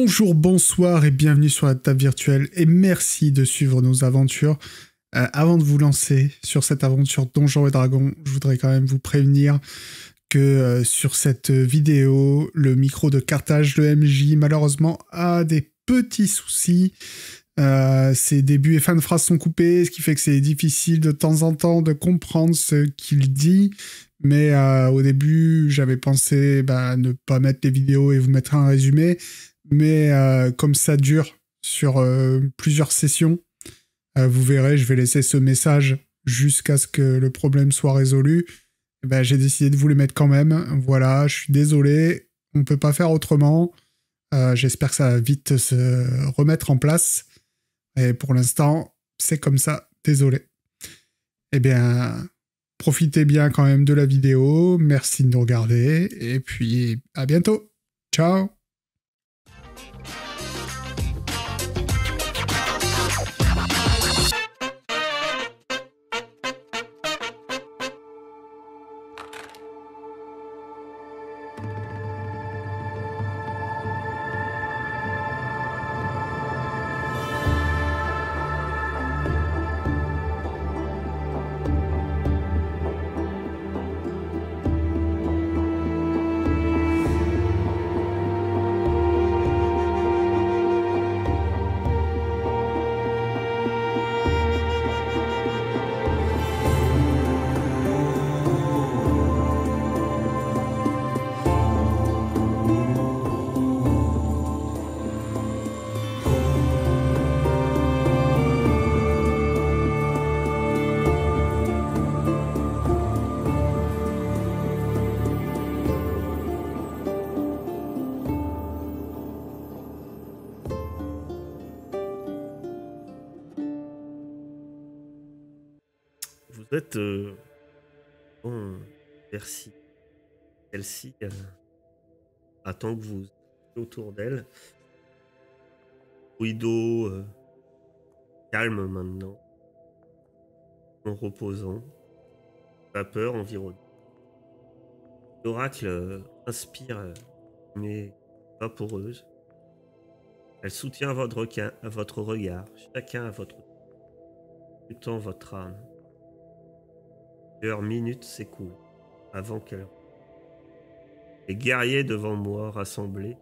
Bonjour, bonsoir et bienvenue sur la table virtuelle et merci de suivre nos aventures. Avant de vous lancer sur cette aventure Donjons et Dragons, je voudrais quand même vous prévenir que sur cette vidéo, le micro de Carthage, le MJ, malheureusement a des petits soucis. Ses débuts et fins de phrases sont coupés, ce qui fait que c'est difficile de temps en temps de comprendre ce qu'il dit. Mais au début, j'avais pensé ne pas mettre les vidéos et vous mettre un résumé. Mais comme ça dure sur plusieurs sessions, vous verrez, je vais laisser ce message jusqu'à ce que le problème soit résolu. J'ai décidé de vous les mettre quand même. Voilà, je suis désolé, on ne peut pas faire autrement. J'espère que ça va vite se remettre en place. Et pour l'instant, c'est comme ça, désolé. Eh bien, profitez bien quand même de la vidéo, merci de nous regarder, et puis à bientôt. Ciao. Vous êtes bon, Percy. Celle-ci attend que vous soyez autour d'elle. Bruit d'eau calme maintenant, en reposant. Vapeur environnante. L'oracle inspire mais vaporeuse. Elle soutient votre regard, chacun à votre temps, votre âme. Plusieurs minutes s'écoulent avant qu'elle... Les guerriers devant moi rassemblés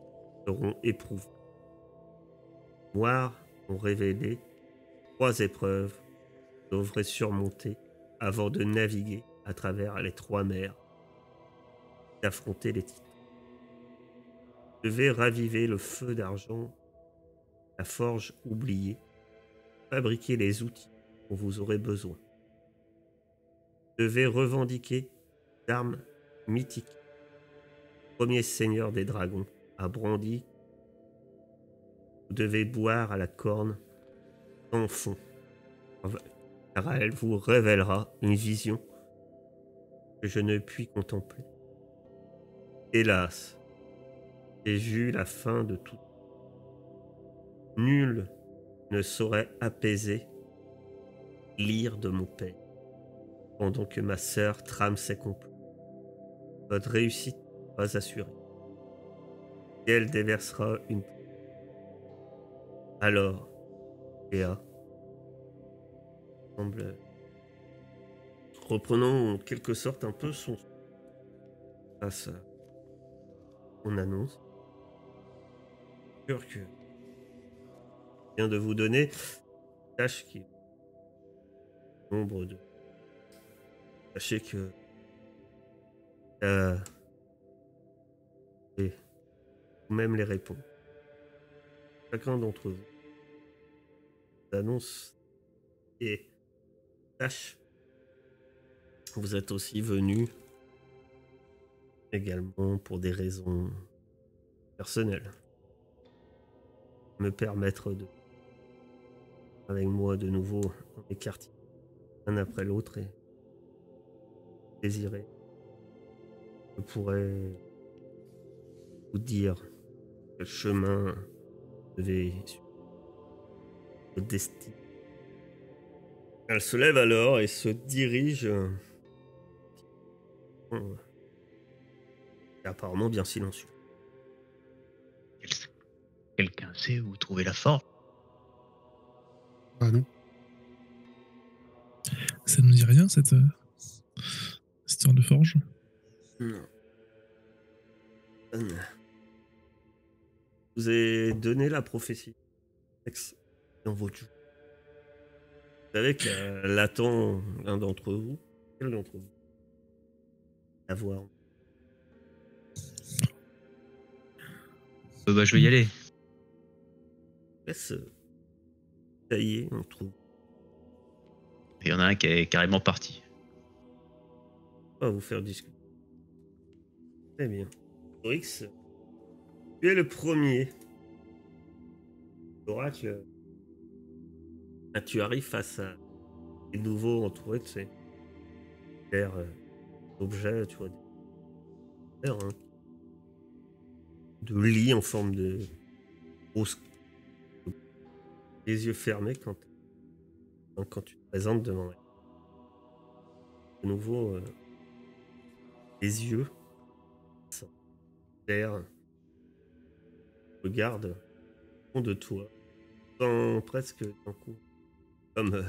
seront éprouvés. Noirs ont révélé 3 épreuves que vous devrez surmonter avant de naviguer à travers les 3 mers et d'affronter les titans. Vous devez raviver le feu d'argent, la forge oubliée, fabriquer les outils dont vous aurez besoin. Vous devez revendiquer d'armes mythiques. Le premier seigneur des dragons a brandi. Vous devez boire à la corne sans fond, car elle vous révélera une vision que je ne puis contempler. Hélas, j'ai vu la fin de tout. Nul ne saurait apaiser l'ire de mon père, pendant que ma sœur trame ses complots. Votre réussite n'est pas assurée. Et elle déversera une... Alors, Léa semble... Reprenons en quelque sorte un peu son... face à son annonce. Sûr que je viens de vous donner tâche qui est nombre de... Sachez que et vous-même les répond. Chacun d'entre vous annonce et tâche. Vous êtes aussi venu également pour des raisons personnelles. Me permettre de avec moi de nouveau dans les quartiers, un après l'autre, et désirer. Je pourrais vous dire quel chemin vous devez suivre. Votre destinée. Elle se lève alors et se dirige apparemment bien silencieux. Quelqu'un sait où trouver la forge? Bah non. Ça nous dit rien, cette histoire de forge? Non. Je vous ai donné la prophétie dans votre jeu. Vous savez que l'attend l'un d'entre vous. Quel d'entre vous? À voir. Bah, je vais y aller. Laisse. Ça y est, on trouve. Il y en a un qui est carrément parti. On va vous faire discuter. Très bien. Orix, tu es le premier. L'oracle. Tu arrives face à des nouveaux entourés de ces objets, tu vois, hein, de lits en forme de grosse. Les yeux fermés quand tu te présentes devant elle. De nouveau, les yeux clairs, regardent au fond de toi, sans presque d'un coup, comme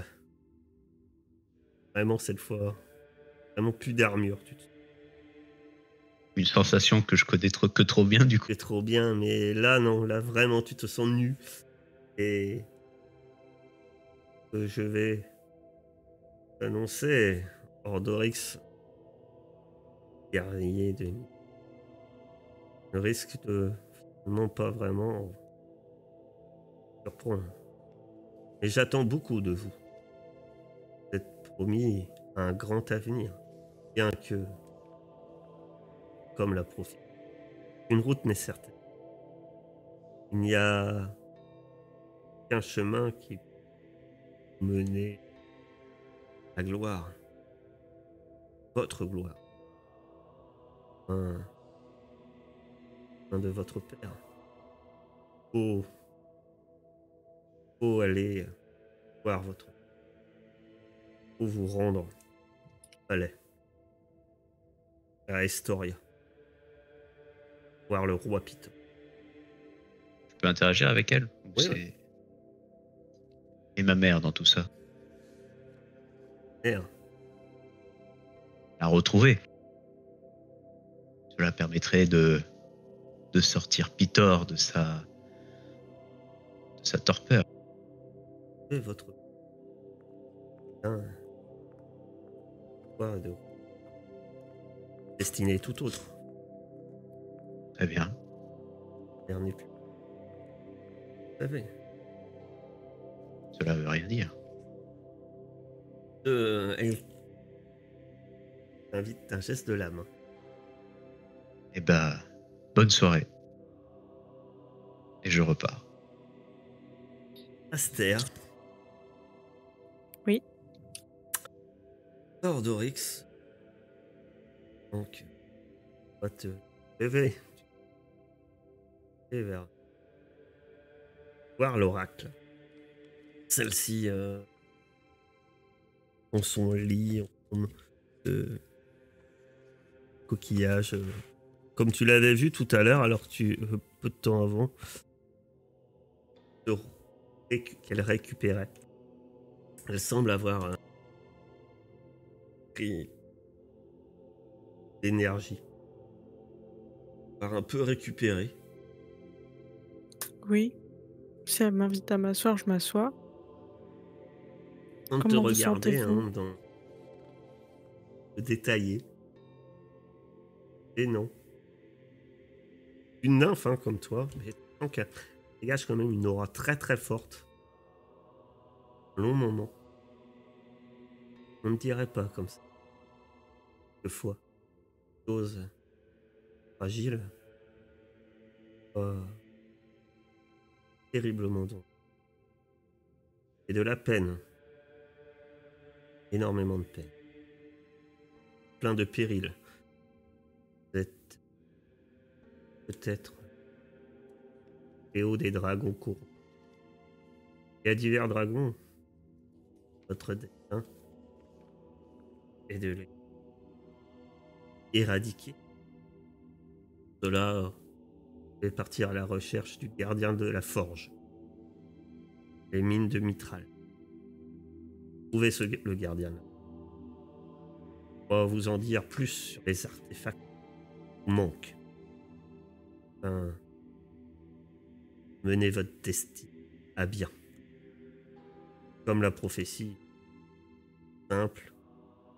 vraiment cette fois, vraiment plus d'armure. Tu te Une sensation que je connais que trop bien du coup. fais trop bien, mais là non, là vraiment tu te sens nu et je vais annoncer Ordorix, guerrier de ne risque de non pas vraiment surprendre. Et j'attends beaucoup de vous. Vous êtes promis un grand avenir, bien que, comme la prophétie, une route n'est certaine. Il n'y a qu'un chemin qui peut mener à la gloire, votre gloire, un de votre père. Faut aller voir votre père. Faut vous rendre au palais, à Estoria, voir le roi Python. Je peux interagir avec elle? Ou Oui, c'est... oui. Et ma mère dans tout ça? Merde. La retrouver. Cela permettrait de sortir Pitor de sa torpeur. Et votre un quoi de destinée tout autre. Très bien. Dernier plus. Vous savez. Cela veut rien dire. Elle t'invite un geste de la main. Eh ben, bonne soirée. Et je repars. Aster. Oui. Ordorix. Donc, on va te lever. Et vers voir l'oracle. Celle-ci, dans son lit, en forme de coquillage, comme tu l'avais vu tout à l'heure, alors que peu de temps avant, qu'elle récupérait. Elle semble avoir un prix d'énergie. Par un peu récupéré. Oui. Si elle m'invite à m'asseoir, je m'assois. On te Comment vous regarder sentez-vous? dans le détaillé. Et non. Une nymphe comme toi, mais donc elle dégage quand même une aura très très forte. Un long moment. On ne dirait pas comme ça. Deux fois. Chose fragile. Terriblement donc. Et de la peine. Énormément de peine. Plein de périls. Vous êtes peut-être les hauts des dragons courants. Il y a divers dragons. Votre destin est de les éradiquer. Cela Je vais partir à la recherche du gardien de la forge. Les mines de Mitral. Trouvez le gardien là. On va vous en dire plus sur les artefacts qui manquent. Enfin, menez votre destin à bien. Comme la prophétie. Simple,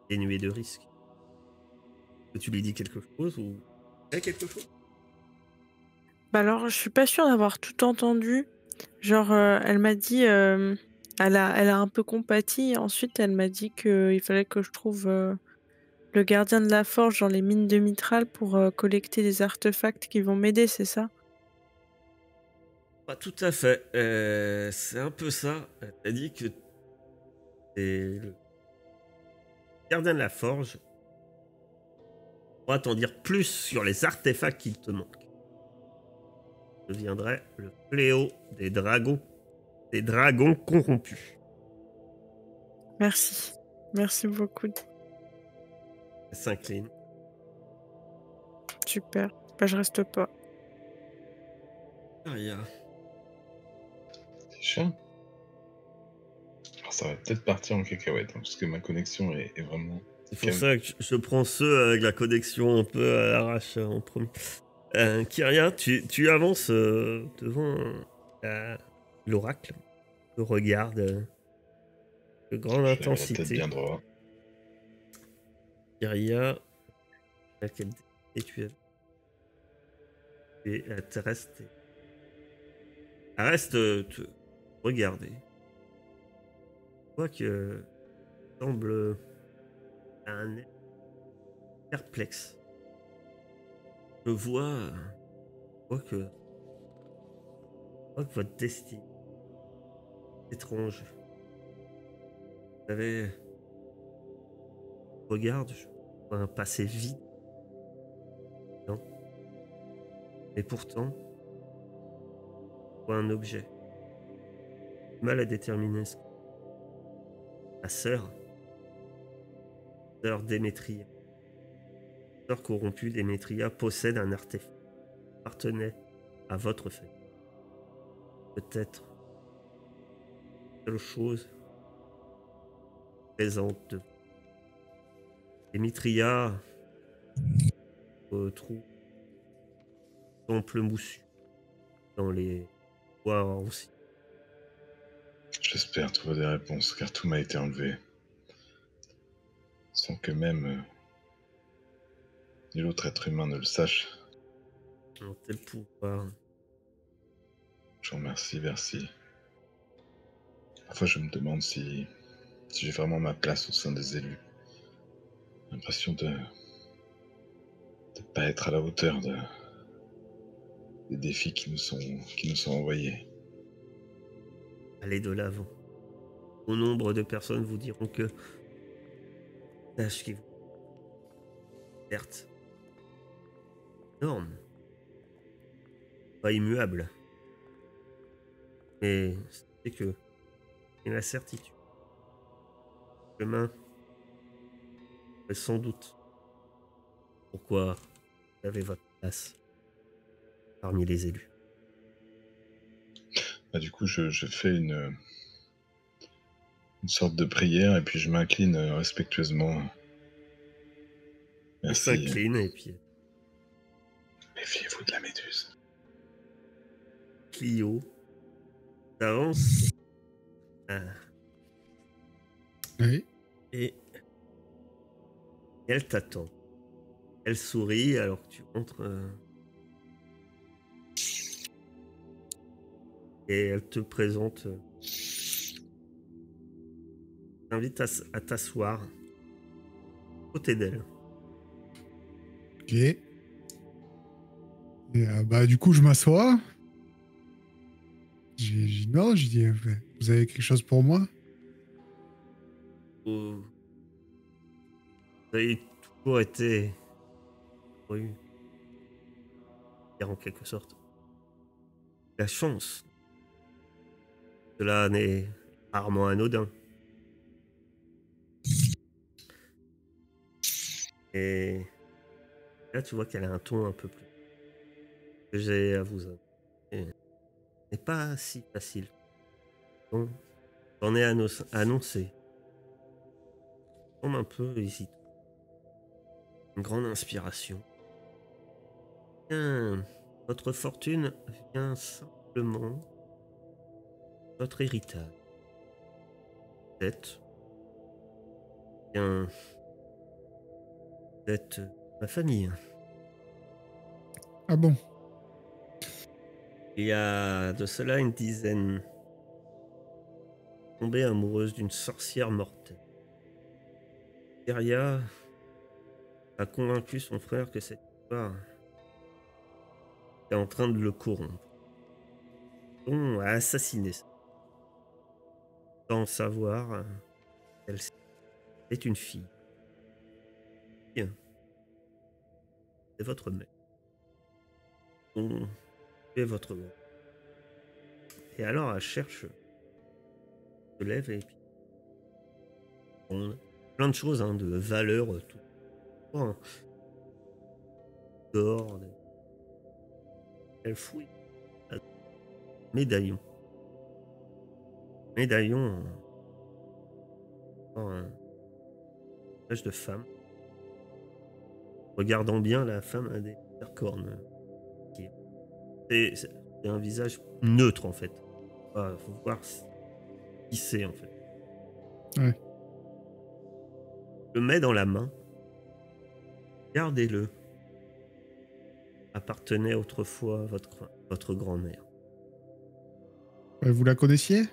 dénuée de risques. Est-ce que tu lui dis quelque chose ou quelque chose? Bah alors, je suis pas sûre d'avoir tout entendu. Genre, elle m'a dit, elle a un peu compati et ensuite elle m'a dit qu'il fallait que je trouve, le gardien de la forge dans les mines de Mitral pour, collecter des artefacts qui vont m'aider, c'est ça? Pas tout à fait. C'est un peu ça. Elle a dit que t'es le gardien de la forge. On va t'en dire plus sur les artefacts qu'il te manquent. Deviendrait le fléau des dragons corrompus. Merci. Merci beaucoup. Elle s'incline. Super. Bah, je reste pas. Aria. C'est chiant. Alors, ça va peut-être partir en cacahuète, hein, parce que ma connexion est vraiment... C'est pour ça que je prends ceux avec la connexion un peu à l'arrache en premier. Kyria, tu avances devant l'oracle. Le regarde de grande Je lève la tête intensité. bien droit. Kyria, et tu es. Et elle te reste. Elle reste te regarder. Tu vois que semble un perplexe. Je vois que votre destinée est étrange. Vous savez, regarde, je vois un passé vide. Non. Et pourtant, je vois un objet. Mal à déterminer ce que ma sœur Démétria. Sœur corrompue, Démétria possède un artefact qui appartenait à votre famille. Peut-être seule chose présente de vous. Démétria trouve temple moussu dans les bois anciens. J'espère trouver des réponses, car tout m'a été enlevé. Sans que même ni l'autre être humain ne le sache. Un tel pouvoir. Je vous remercie, merci. Parfois je me demande si j'ai vraiment ma place au sein des élus. J'ai l'impression de pas être à la hauteur des défis qui nous sont envoyés. Allez de l'avant. Au nombre de personnes vous diront que tâche qui vous certes énorme, pas immuable, mais c'est que il y a la certitude. Demain, sans doute pourquoi vous avez votre place parmi les élus. Bah, du coup, je fais une sorte de prière et puis je m'incline respectueusement. Elle Merci. s'incline et puis Méfiez-vous de la méduse. Clio avance Oui. et elle t'attend. Elle sourit alors que tu rentres et elle te présente. T'invite à t'asseoir à côté d'elle. Ok. Et bah, du coup, je m'assois. Non, j'ai dit, vous avez quelque chose pour moi? Vous avez toujours été eu, en quelque sorte, la chance. Cela n'est rarement anodin. Et là, tu vois qu'elle a un ton un peu plus. que j'ai à vous annoncer n'est pas si facile. Donc, j'en ai annoncé. Comme un peu hésitant. Une grande inspiration. Bien, votre fortune vient simplement votre héritage. Vous êtes ma famille. Ah bon? Il y a de cela une dizaine, tombée amoureuse d'une sorcière mortelle. Kyria a convaincu son frère que cette histoire est en train de le corrompre. On a assassiné ça. Sans savoir qu'elle est une fille. Bien. C'est votre mère. On est votre mère. Et alors elle cherche, se lève et puis on a plein de choses, hein, de valeurs, tout. Oh, d'or, elle fouille. Médaillon. Médaillon en un visage de femme. Regardant bien, la femme a des cornes. C'est un visage neutre en fait. Faut voir qui c'est en fait. Ouais. Le met dans la main. Gardez-le. Appartenait autrefois à votre grand-mère. Vous la connaissiez?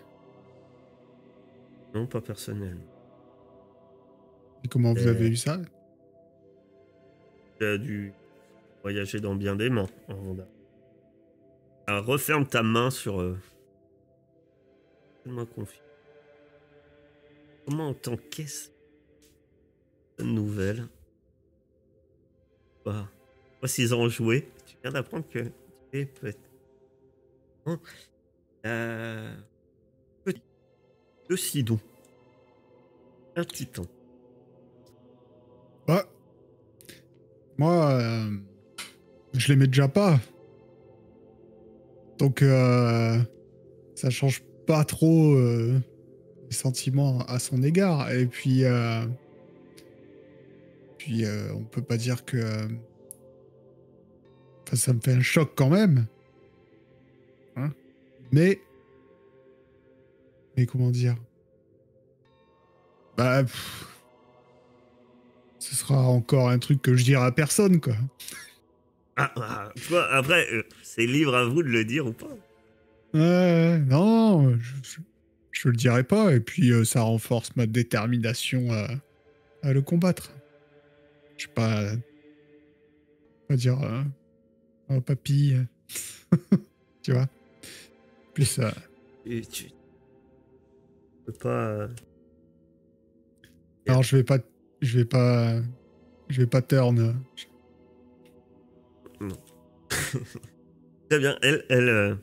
Non, pas personnellement. Et comment vous avez eu ça? Tu as dû voyager dans bien des mains. Alors, referme ta main sur... Fais-moi confiance. Comment t'encaisses cette nouvelle? Bah, voici ils ont joué. Tu viens d'apprendre que tu es peut-être... Petit. Le Sidon. Un titan. Bah, moi, je l'aimais déjà pas. Donc, ça change pas trop les sentiments à son égard. Et puis, on peut pas dire que... Enfin, ça me fait un choc quand même. Hein, mais comment dire? Bah... ce sera encore un truc que je dirai à personne, quoi. Toi, après, c'est libre à vous de le dire ou pas. Non, je le dirai pas. Et puis, ça renforce ma détermination à le combattre. Je sais pas dire oh papy, tu vois. Plus Et tu peux pas... alors je vais pas turn. Non. Très bien, elle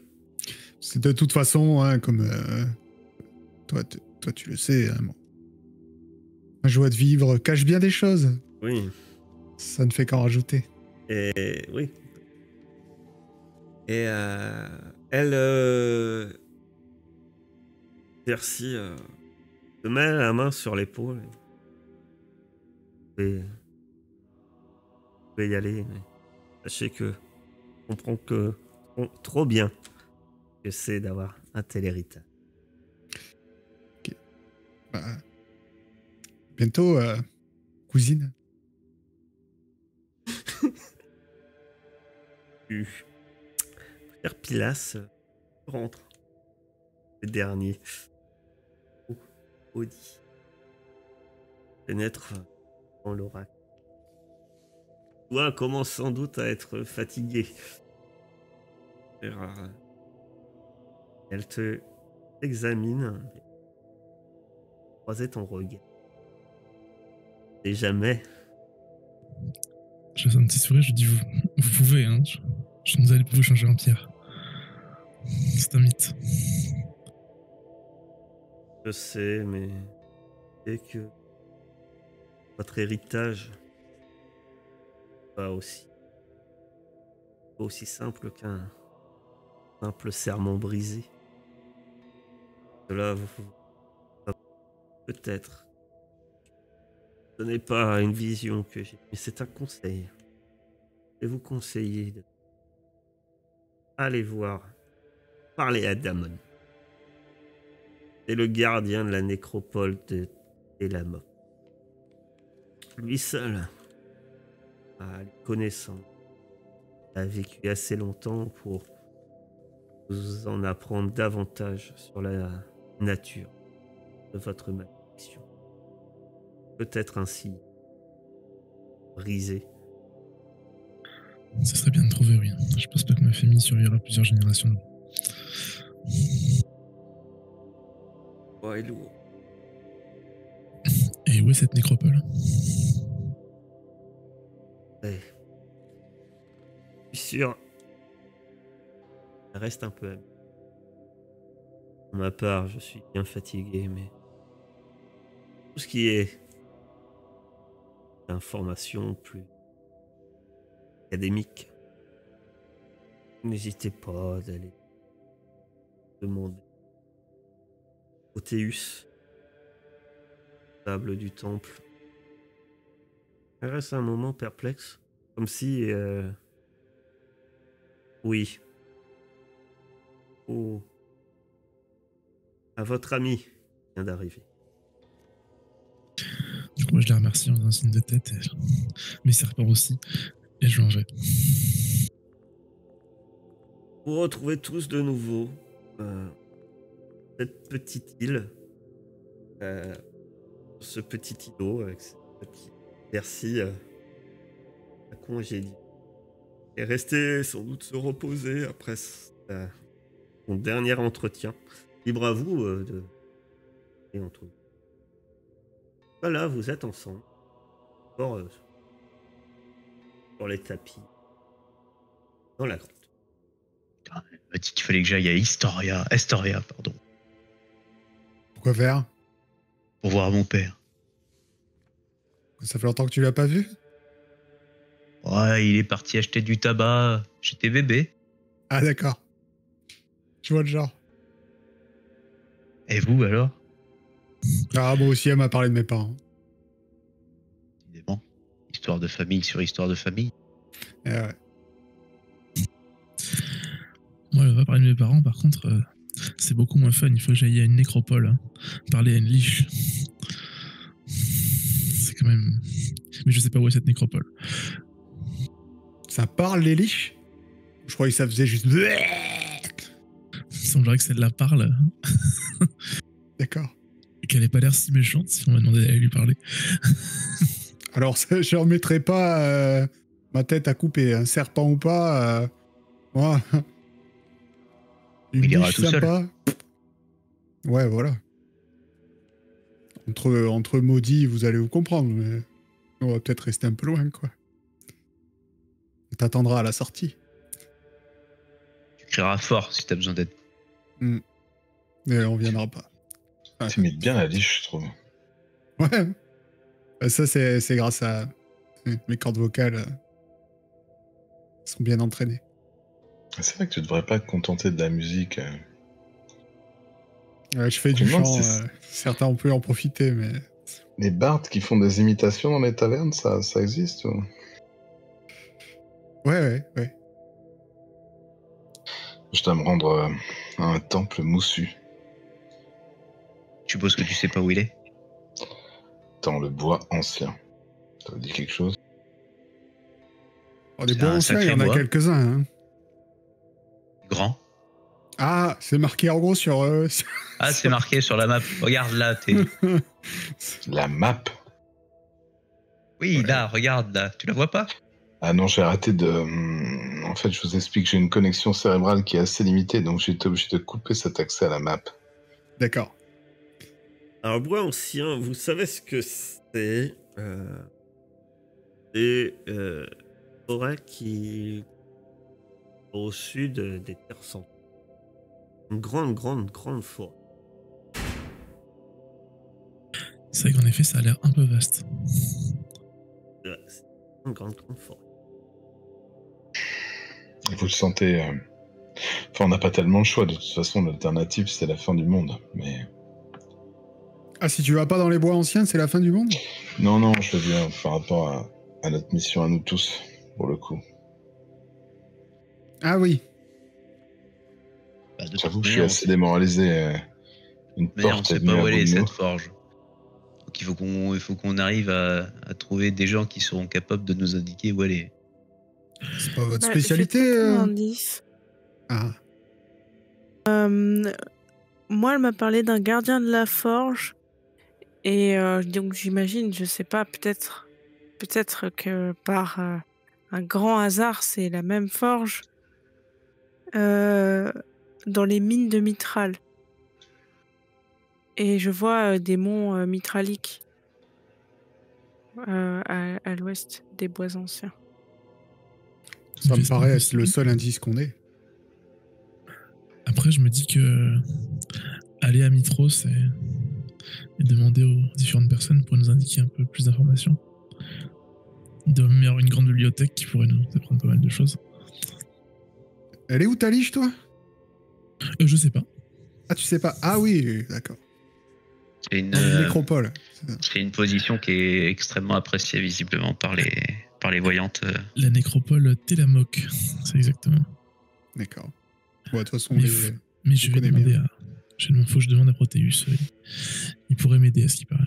C'est de toute façon, hein, comme toi tu le sais, hein, bon. La joie de vivre cache bien des choses. oui. Ça ne fait qu'en rajouter. Et oui. Et elle Percy te met la main sur l'épaule. Vous pouvez y aller. Mais sachez que je comprends que trop bien que c'est d'avoir un tel héritage. Bah, bientôt, cousine. Frère Pilas rentre. Le dernier. Audi. Pénètre dans l'oracle. Toi commence sans doute à être fatigué. Elle te examine. Croisez ton regard. Et jamais. Je fais un petit sourire, je dis vous pouvez, hein. Je ne allez pas vous changer en pierre. C'est un mythe. Je sais, mais c'est que votre héritage va aussi pas aussi simple qu'un simple serment brisé. Cela peut-être. Ce n'est pas une vision que j'ai, mais c'est un conseil. Je vais vous conseiller de aller voir, parler à Damon. C'est le gardien de la nécropole de Elama. Lui seul a les connaissances. Il a vécu assez longtemps pour vous en apprendre davantage sur la nature de votre malédiction. Peut-être ainsi briser. Ça serait bien de trouver, oui. Je pense pas que ma famille survivra plusieurs générations. Ouais, lourd. Et où est cette nécropole? Ouais. Je suis sûr. Ça reste un peu. Pour ma part, je suis bien fatigué, mais tout ce qui est information plus académique, n'hésitez pas d'aller demander au Théus, table du temple. Il reste un moment perplexe, comme si oui. Oh. À votre ami vient d'arriver. Du coup, moi, je les remercie en un signe de tête. Mes serpents aussi. Et je m'en vais. Vous retrouvez tous de nouveau cette petite île, ce petit îlot avec ce petit Percy à congédier. Et rester sans doute se reposer après son dernier entretien. Libre à vous de... Et entre vous. Voilà, vous êtes ensemble. Sur les tapis. Dans la grotte. Putain, elle m'a dit qu'il fallait que j'aille à Estoria, pardon, Pourquoi faire? pour voir mon père. Ça fait longtemps que tu l'as pas vu? Ouais, il est parti acheter du tabac. J'étais bébé. Ah d'accord. Je vois le genre. Et vous alors? Ah moi aussi elle m'a parlé de mes parents. Évidemment. Histoire de famille sur histoire de famille. Eh ouais. Moi, elle va parler de mes parents, par contre, c'est beaucoup moins fun. Il faut que j'aille à une nécropole, hein, parler à une liche. C'est quand même... Mais je sais pas où est cette nécropole. Ça parle les liches? Je croyais que ça faisait juste... Il semblerait que celle-là parle D'accord. et qu'elle ait pas l'air si méchante si on m'a demandé d'aller lui parler. Alors je remettrai pas ma tête à couper, un serpent ou pas. Voilà. Une Il ira niche tout seul. sympa. Ouais, voilà. Entre maudits, vous allez vous comprendre, mais on va peut-être rester un peu loin, quoi. On t'attendra à la sortie. Tu crieras fort si t'as besoin d'aide. Mais on viendra pas. Ouais. Tu imites bien la liche, je trouve. Ouais. Ça, c'est grâce à mes cordes vocales. Sont bien entraînées. C'est vrai que tu devrais pas te contenter de la musique. Ouais, je fais Je du me demande chant. si Certains ont pu en profiter, mais... les bards qui font des imitations dans les tavernes, ça existe ou... Ouais. Je dois me rendre à un temple moussu Tu supposes que tu sais pas où il est? dans le bois ancien. Ça vous dit quelque chose? Oh, les C'est bois un anciens, il y sacré en a bois. quelques-uns. Hein. Grand. Ah, c'est marqué en gros sur... Ah, c'est marqué sur la map. Regarde là, La map? Oui, Ouais. là, regarde là. Tu la vois pas? Ah non, j'ai arrêté de... En fait, je vous explique, j'ai une connexion cérébrale qui est assez limitée, donc j'ai été obligé de couper cet accès à la map. D'accord. Alors, bois ancien, vous savez ce que c'est? C'est forêt qui au sud des terres centrales. Une grande forêt. C'est vrai qu'en effet, ça a l'air un peu vaste. C'est une grande forêt. Vous le sentez. Enfin, on n'a pas tellement le choix. De toute façon, l'alternative, c'est la fin du monde. Mais. Ah, si tu vas pas dans les bois anciens, c'est la fin du monde? Non, je veux dire, par rapport à notre mission à nous tous, pour le coup. Ah oui. Bah, de toute J'avoue que je suis manière, assez démoralisé. Une on porte sait est pas venue à où elle bout est, de nous. cette forge. Donc il faut qu'on arrive à trouver des gens qui seront capables de nous indiquer où elle est. C'est pas votre Bah, spécialité j'ai tenté un indice. Ah. Moi, elle m'a parlé d'un gardien de la forge. Et donc j'imagine, je sais pas, peut-être que par un grand hasard, c'est la même forge dans les mines de Mitral. Et je vois des monts mitraliques à l'ouest des bois anciens. Ça me C'est paraît être possible. le seul indice qu'on ait. Après, je me dis que aller à Mitros et demander aux différentes personnes pour nous indiquer un peu plus d'informations. Il doit y avoir une grande bibliothèque qui pourrait nous apprendre pas mal de choses. Elle est où ta liche, toi? Je sais pas. Ah, tu sais pas? Ah oui, d'accord. C'est une, Dans une nécropole. c'est une position qui est extrêmement appréciée visiblement par les voyantes. La nécropole Télamoc, c'est exactement. D'accord. Bon, de toute façon, Mais je vais connais demander bien. faut que je demande à Proteus. Il pourrait m'aider à ce qui paraît.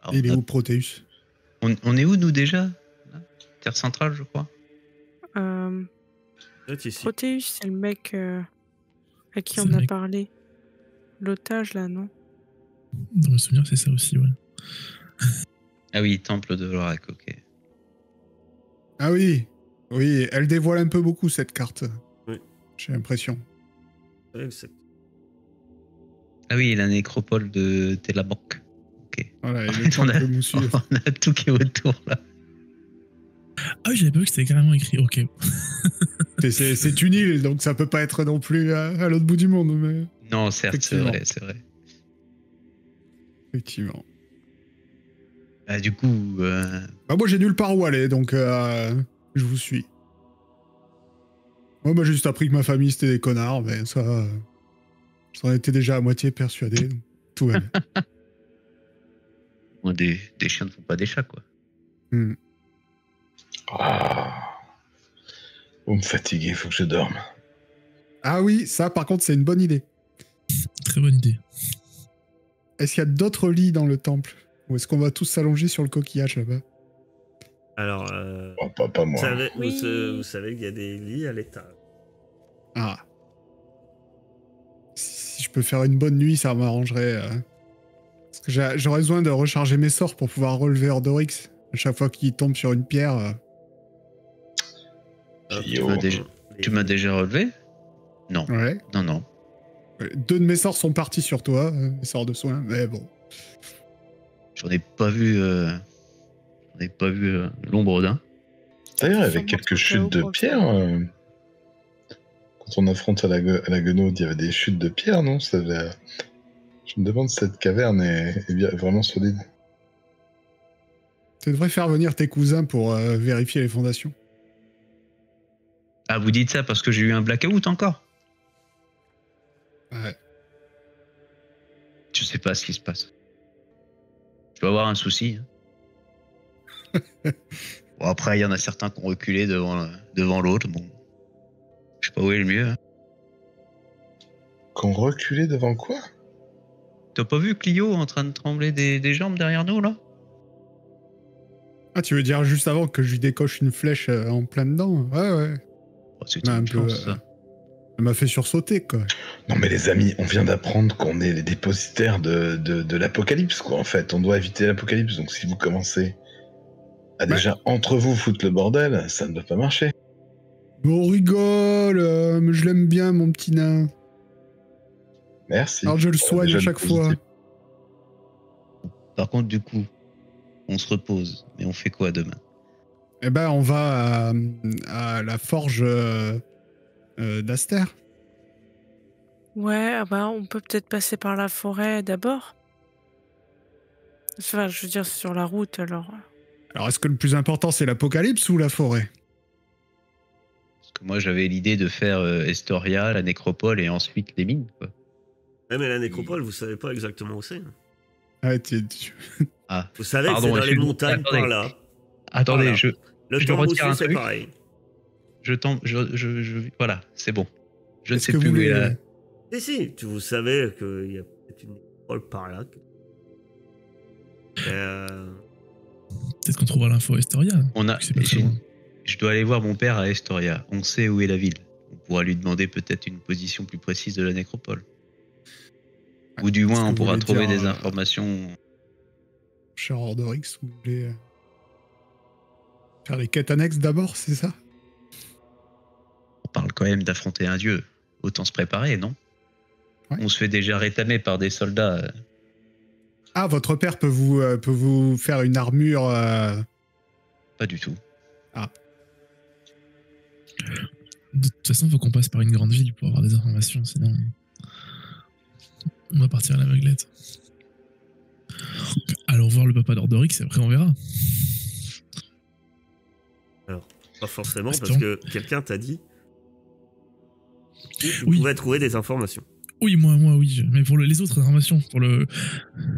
Alors, Il est où, Proteus? on est où nous déjà là, Terre centrale, je crois. Peut-être ici. Proteus, c'est le mec à qui C'est on le a mec. parlé. L'otage, là, non? Dans mes souvenirs, c'est ça aussi, ouais. Ah oui, temple de l'oracle, ok. Ah oui. Oui, elle dévoile un peu beaucoup, cette carte. Oui. J'ai l'impression. Ouais, exact. Ah oui, la nécropole de Télamoc. Ok. Voilà, et En le fait, on temple moussu. a tout qui est autour là. Ah oui, j'avais pas vu que c'était carrément écrit. Ok. C'est une île, donc ça peut pas être non plus à l'autre bout du monde, mais Non, certes, c'est Effectivement. vrai, c'est vrai. effectivement. Ah, du coup, Bah moi j'ai nulle part où aller, donc je vous suis. Moi j'ai juste appris que ma famille c'était des connards, mais ça, j'en étais déjà à moitié persuadé, donc tout va bien. moi, des chiens ne font pas des chats, quoi. Hmm. Ah. Vous me fatiguez, faut que je dorme. Ah oui, ça par contre c'est une bonne idée. Très bonne idée. Est-ce qu'il y a d'autres lits dans le temple? Ou est-ce qu'on va tous s'allonger sur le coquillage là-bas? Alors, Pas vous moi. savez, Oui. vous savez qu'il y a des lits à l'étage. Ah. Si je peux faire une bonne nuit, ça m'arrangerait. Parce que j'aurais besoin de recharger mes sorts pour pouvoir relever Ordorix. À chaque fois qu'il tombe sur une pierre. Yo. Tu m'as déjà relevé? Non. Ouais. Non. 2 de mes sorts sont partis sur toi, mes sorts de soins, mais bon. J'en ai pas vu. L'ombre d'un. D'ailleurs, avec Sûrement quelques trop chutes haut de pour pierre, quand on affronte à la Guenaude, il y avait des chutes de pierre, non? Je me demande si cette caverne est bien, vraiment solide. Tu devrais faire venir tes cousins pour vérifier les fondations. Ah, vous dites ça parce que j'ai eu un blackout encore? Ouais. Je sais pas ce qui se passe. Je dois avoir un souci. Bon, après, il y en a certains qui ont reculé devant l'autre. Bon, je sais pas où est le mieux. Hein. Qu'on reculait devant quoi? T'as pas vu Clio en train de trembler des jambes derrière nous, là? Ah, tu veux dire juste avant que je lui décoche une flèche en plein dedans? Ouais. Oh, c'est Mais un une peu, chance, ça. Ça m'a fait sursauter, quoi. Non mais les amis, on vient d'apprendre qu'on est les dépositaires de l'apocalypse, quoi, en fait. On doit éviter l'apocalypse, donc si vous commencez à déjà entre vous foutre le bordel, ça ne doit pas marcher. On rigole, mais je l'aime bien, mon petit nain. Merci. Alors je le Voilà, soigne déjà à le chaque fois. positif. Par contre, du coup, on se repose. Mais on fait quoi demain? Eh ben, on va à la forge d'Aster. Ouais, ah bah, on peut peut-être passer par la forêt d'abord. Enfin, je veux dire, sur la route, alors. Alors, est-ce que le plus important, c'est l'apocalypse ou la forêt? Parce que moi, j'avais l'idée de faire Estoria, la nécropole et ensuite les mines, quoi. Ouais, mais la nécropole, vous savez pas exactement où c'est. Ah, Ah, Vous savez que pardon, c'est dans les excuse-moi. montagnes Attendez. par là. Attendez, Voilà. je Le retire Tamboussou, un c'est truc. pareil. Je tombe, voilà, c'est bon. Je ne Est-ce sais que plus vous où est voulez... la... Si, vous savez qu'il y a peut-être une nécropole par là. Peut-être qu'on trouvera l'info à Estoria. On a, vu que c'est pas très loin. je dois aller voir mon père à Estoria. On sait où est la ville. On pourra lui demander peut-être une position plus précise de la nécropole. Ou du Est-ce moins, que on vous pourra voulez trouver dire, des informations. Cher Ordorix, vous voulez faire les quêtes annexes d'abord, c'est ça? On parle quand même d'affronter un dieu. Autant se préparer, non? Ouais. On se fait déjà rétamer par des soldats. Ah, votre père peut vous faire une armure... Pas du tout. De toute façon, il faut qu'on passe par une grande ville pour avoir des informations, sinon on va partir à l'aveuglette. Allons voir le papa d'Ordorix et après on verra. Alors, pas forcément, parce Bastion. que quelqu'un t'a dit que tu Oui. pouvais trouver des informations. Oui, moi, oui. Mais pour les autres informations, pour le,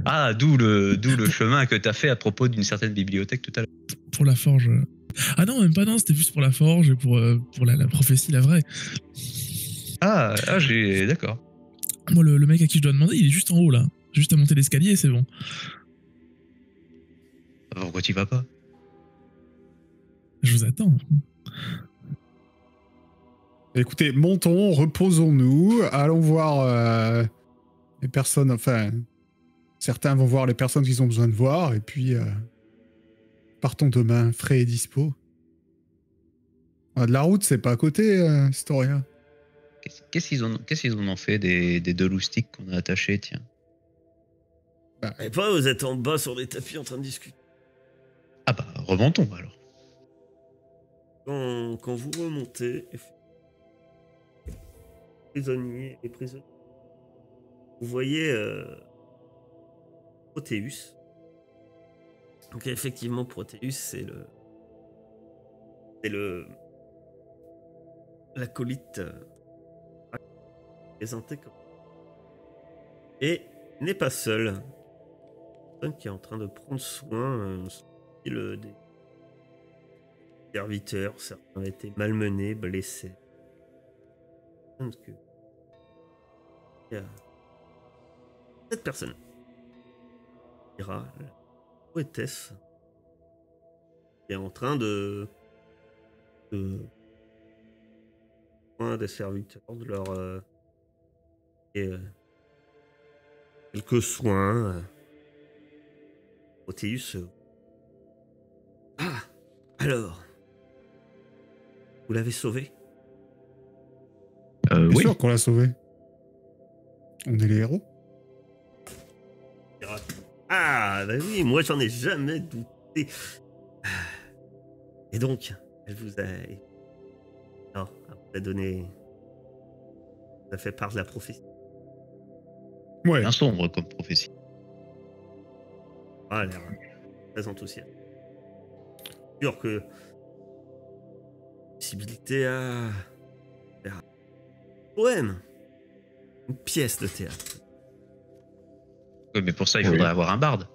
Ah, d'où le chemin que t'as fait à propos d'une certaine bibliothèque tout à l'heure. pour la forge. Ah non, même pas, non, c'était juste pour la forge et pour la prophétie, la vraie. Ah, d'accord. Moi, le mec à qui je dois demander, il est juste en haut, là. Juste à monter l'escalier, c'est bon. Pourquoi tu vas pas? Je vous attends. Écoutez, montons, reposons-nous, allons voir les personnes, enfin, certains vont voir les personnes qu'ils ont besoin de voir, et puis partons demain, frais et dispo. Ah, de la route, c'est pas à côté, Storia. Qu'est-ce qu'ils en ont fait des deux loustiques qu'on a attachés, tiens? Et pas, vous êtes en bas sur des tapis en train de discuter. Ah bah, remontons alors. Quand vous remontez, prisonniers et prisonniers, vous voyez Proteus. Donc effectivement, Proteus, c'est l'acolyte présenté comme. Et n'est pas seul. Personne qui est en train de prendre soin des serviteurs. Certains ont été malmenés, blessés. Donc, il y a cette personne. Ira, la poétesse, qui est en train de des serviteurs, de leur quelques soins. Proteus. Ah, alors, vous l'avez sauvé? Bien Oui. sûr qu'on l'a sauvé. On est les héros. Ah, bah oui, moi j'en ai jamais douté. Et donc, elle vous a. Non, elle vous a donné. Ça fait part de la prophétie. Ouais. Bien sombre comme prophétie. Ah, elle a l'air très enthousiaste. Sûr que. Possibilité à. Faire un poème. Une pièce de théâtre. Oui, mais pour ça, il Oui. faudrait avoir un barde.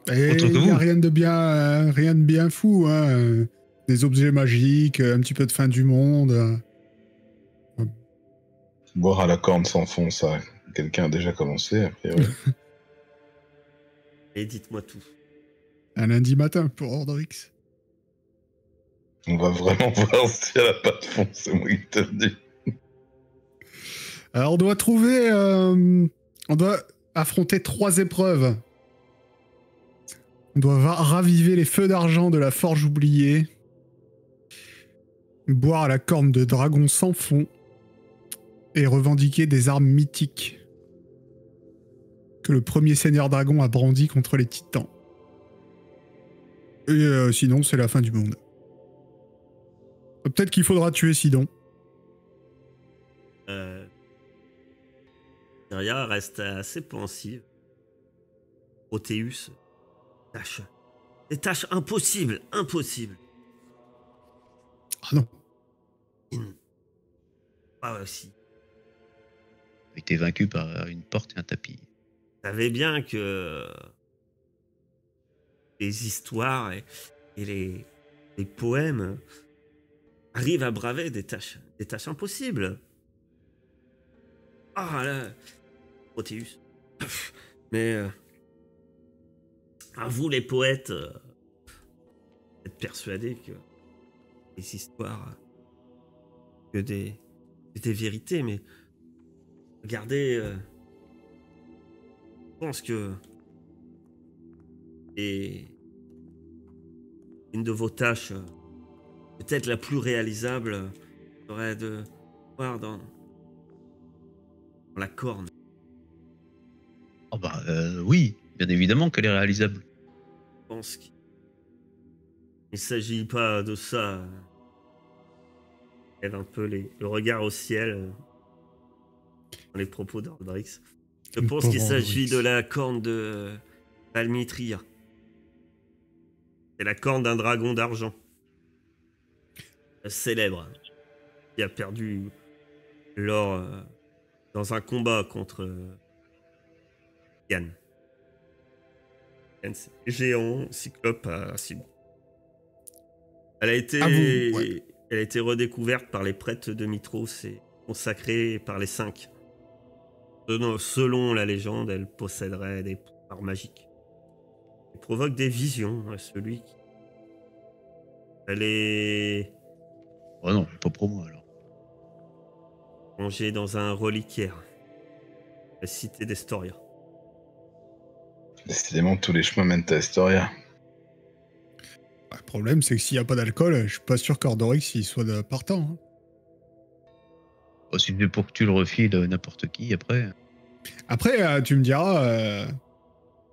Et Autre que il n'y a vous. rien de bien fou, hein. Des objets magiques, un petit peu de fin du monde. Boire à la corne sans fond, ça, quelqu'un a déjà commencé, a priori. Et dites-moi tout. Un lundi matin pour Ordorix. On va vraiment voir si elle a pas de fond, c'est moi qui te le dis. Alors on doit trouver... on doit affronter 3 épreuves. On doit raviver les feux d'argent de la forge oubliée. Boire à la corne de dragon sans fond. Et revendiquer des armes mythiques que le premier seigneur dragon a brandi contre les titans. Et sinon, c'est la fin du monde. Peut-être qu'il faudra tuer Sidon. Myria reste assez pensive. Proteus tâche Des tâches impossibles, impossibles. Ah non. Ah aussi. Il a été vaincu par une porte et un tapis. Vous savez bien que les histoires et les poèmes arrivent à braver des tâches impossibles. Ah là, Proteus. Mais vous les poètes, vous êtes persuadés que les histoires que des vérités, mais regardez, je pense que et une de vos tâches, peut-être la plus réalisable, serait de voir dans la corne. Oh bah oui, bien évidemment qu'elle est réalisable. Je pense qu'il ne s'agit pas de ça. Lève un peu le regard au ciel dans les propos d'Ordrix. Je pense qu'il s'agit de la corne de Valmitria. C'est la corne d'un dragon d'argent. Célèbre. Qui a perdu lors dans un combat contre Yann. Yann, c'est géant, cyclope à cible. Elle a été redécouverte par les prêtres de Mitros et consacrée par les 5. Selon la légende, elle posséderait des pouvoirs magiques. Elle provoque des visions à celui qui... Elle est... Oh non, pas pour moi alors. Rangée dans un reliquaire. La cité d'Estoria. Décidément, tous les chemins mènent à Estoria. Le problème, c'est que s'il n'y a pas d'alcool, je suis pas sûr qu'Ordorix il soit partant. Hein. Oh, si c'est pour que tu le refiles n'importe qui après. Après, tu me diras,